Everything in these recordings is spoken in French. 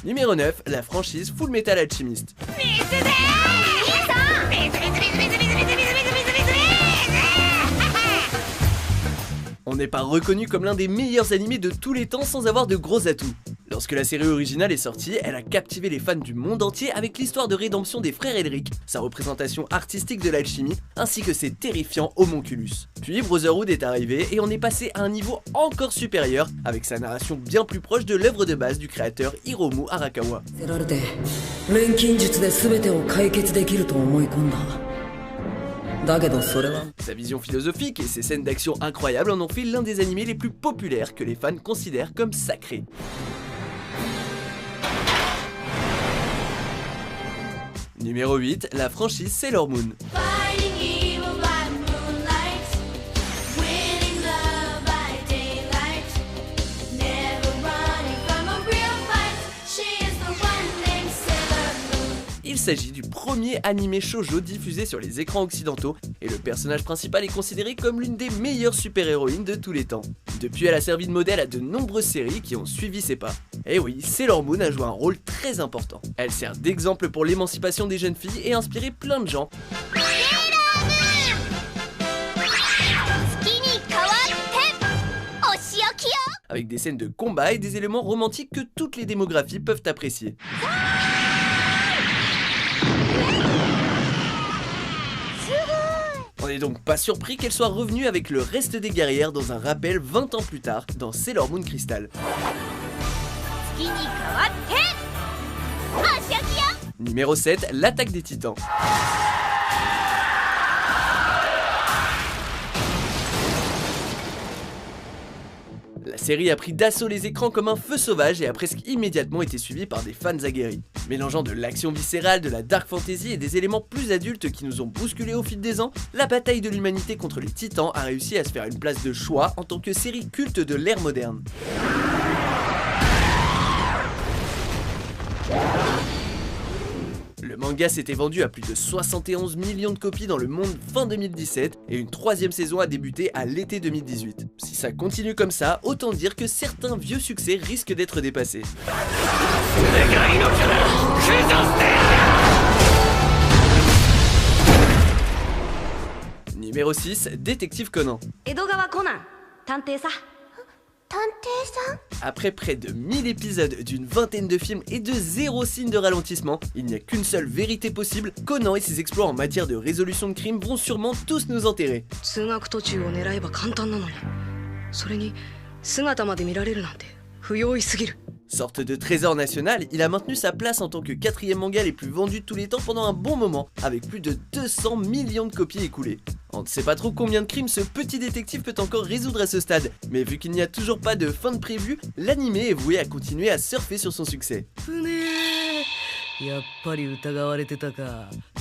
Numéro 9, la franchise Full Metal Alchemist. On n'est pas reconnu comme l'un des meilleurs animés de tous les temps sans avoir de gros atouts. Lorsque la série originale est sortie, elle a captivé les fans du monde entier avec l'histoire de rédemption des frères Elric, sa représentation artistique de l'alchimie, ainsi que ses terrifiants homonculus. Puis Brotherhood est arrivé et on est passé à un niveau encore supérieur, avec sa narration bien plus proche de l'œuvre de base du créateur Hiromu Arakawa. Sa vision philosophique et ses scènes d'action incroyables en ont fait l'un des animés les plus populaires que les fans considèrent comme sacrés. Numéro 8, la franchise Sailor Moon. Il s'agit du premier animé shoujo diffusé sur les écrans occidentaux et le personnage principal est considéré comme l'une des meilleures super-héroïnes de tous les temps. Depuis, elle a servi de modèle à de nombreuses séries qui ont suivi ses pas. Et oui, Sailor Moon a joué un rôle très important. Elle sert d'exemple pour l'émancipation des jeunes filles et a inspiré plein de gens. Avec des scènes de combat et des éléments romantiques que toutes les démographies peuvent apprécier. On n'est donc pas surpris qu'elle soit revenue avec le reste des guerrières dans un rappel 20 ans plus tard dans Sailor Moon Crystal. Numéro 7, l'attaque des titans. La série a pris d'assaut les écrans comme un feu sauvage et a presque immédiatement été suivie par des fans aguerris. Mélangeant de l'action viscérale, de la dark fantasy et des éléments plus adultes qui nous ont bousculés au fil des ans, la bataille de l'humanité contre les titans a réussi à se faire une place de choix en tant que série culte de l'ère moderne. Le manga s'était vendu à plus de 71 millions de copies dans le monde fin 2017 et une troisième saison a débuté à l'été 2018. Si ça continue comme ça, autant dire que certains vieux succès risquent d'être dépassés. Numéro 6, Détective Conan. Après près de 1000 épisodes d'une vingtaine de films et de 0 signe de ralentissement, il n'y a qu'une seule vérité possible, Conan et ses exploits en matière de résolution de crimes vont sûrement tous nous enterrer. Sorte de trésor national, il a maintenu sa place en tant que 4e manga les plus vendus de tous les temps pendant un bon moment, avec plus de 200 millions de copies écoulées. On ne sait pas trop combien de crimes ce petit détective peut encore résoudre à ce stade, mais vu qu'il n'y a toujours pas de fin de prévue, l'animé est voué à continuer à surfer sur son succès.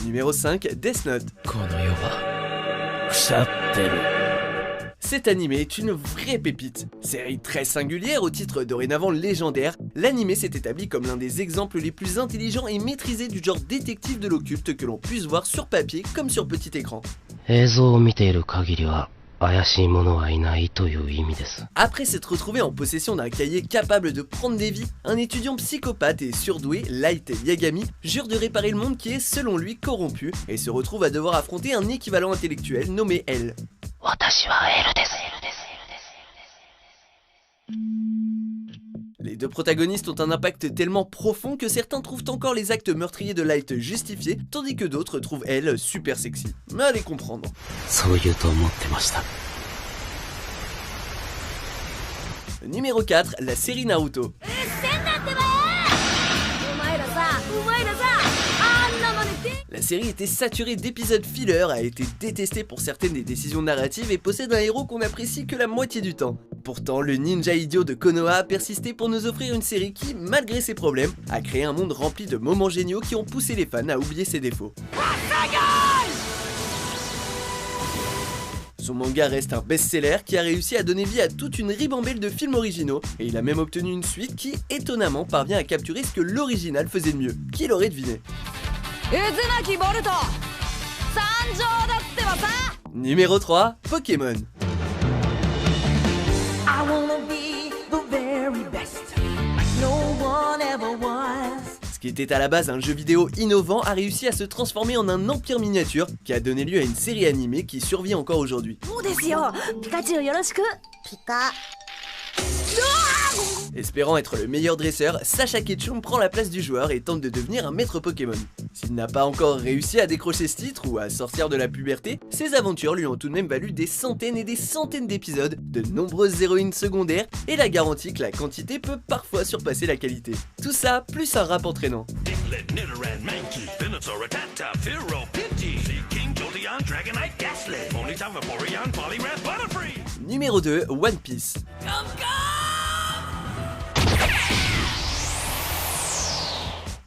Numéro 5, Death Note. Cet animé est une vraie pépite. Série très singulière au titre dorénavant légendaire, l'animé s'est établi comme l'un des exemples les plus intelligents et maîtrisés du genre détective de l'occulte que l'on puisse voir sur papier comme sur petit écran. Après s'être retrouvé en possession d'un cahier capable de prendre des vies, un étudiant psychopathe et surdoué, Light Yagami, jure de réparer le monde qui est selon lui corrompu et se retrouve à devoir affronter un équivalent intellectuel nommé L. Les deux protagonistes ont un impact tellement profond que certains trouvent encore les actes meurtriers de Light justifiés, tandis que d'autres trouvent elle super sexy. Mais allez comprendre. Numéro 4, la série Naruto. La série était saturée d'épisodes filler, a été détestée pour certaines des décisions narratives et possède un héros qu'on apprécie que la moitié du temps. Pourtant, le ninja idiot de Konoha a persisté pour nous offrir une série qui, malgré ses problèmes, a créé un monde rempli de moments géniaux qui ont poussé les fans à oublier ses défauts. Son manga reste un best-seller qui a réussi à donner vie à toute une ribambelle de films originaux et il a même obtenu une suite qui, étonnamment, parvient à capturer ce que l'original faisait de mieux. Qui l'aurait deviné? Numéro 3, Pokémon. qui était à la base un jeu vidéo innovant a réussi à se transformer en un empire miniature qui a donné lieu à une série animée qui survit encore aujourd'hui. Espérant être le meilleur dresseur, Sacha Ketchum prend la place du joueur et tente de devenir un maître Pokémon. S'il n'a pas encore réussi à décrocher ce titre ou à sortir de la puberté, ses aventures lui ont tout de même valu des centaines et des centaines d'épisodes, de nombreuses héroïnes secondaires et la garantie que la quantité peut parfois surpasser la qualité. Tout ça, plus un rap entraînant. Numéro 2, One Piece.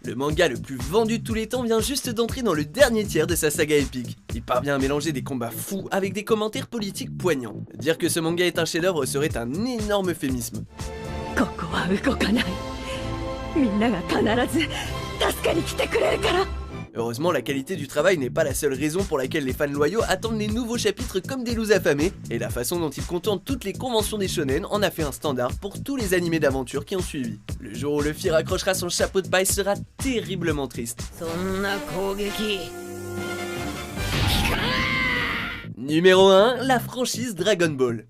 Le manga le plus vendu de tous les temps vient juste d'entrer dans le dernier tiers de sa saga épique. Il parvient à mélanger des combats fous avec des commentaires politiques poignants. Dire que ce manga est un chef-d'œuvre serait un énorme euphémisme. Heureusement, la qualité du travail n'est pas la seule raison pour laquelle les fans loyaux attendent les nouveaux chapitres comme des loups affamés, et la façon dont il contourne toutes les conventions des shonen en a fait un standard pour tous les animés d'aventure qui ont suivi. Le jour où Luffy raccrochera son chapeau de paille sera terriblement triste. Numéro 1, la franchise Dragon Ball.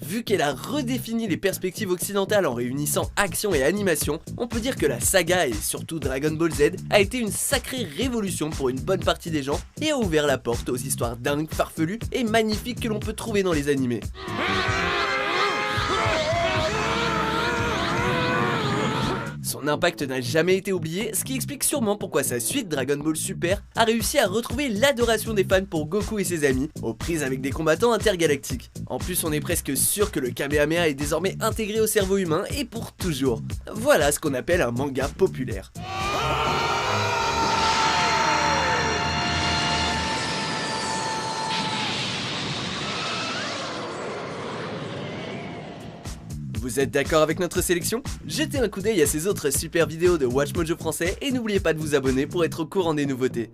Vu qu'elle a redéfini les perspectives occidentales en réunissant action et animation, on peut dire que la saga, et surtout Dragon Ball Z, a été une sacrée révolution pour une bonne partie des gens et a ouvert la porte aux histoires dingues, farfelues et magnifiques que l'on peut trouver dans les animés. Son impact n'a jamais été oublié, ce qui explique sûrement pourquoi sa suite Dragon Ball Super a réussi à retrouver l'adoration des fans pour Goku et ses amis, aux prises avec des combattants intergalactiques. En plus, on est presque sûr que le Kamehameha est désormais intégré au cerveau humain et pour toujours. Voilà ce qu'on appelle un manga populaire. Vous êtes d'accord avec notre sélection? Jetez un coup d'œil à ces autres super vidéos de WatchMojo français et n'oubliez pas de vous abonner pour être au courant des nouveautés.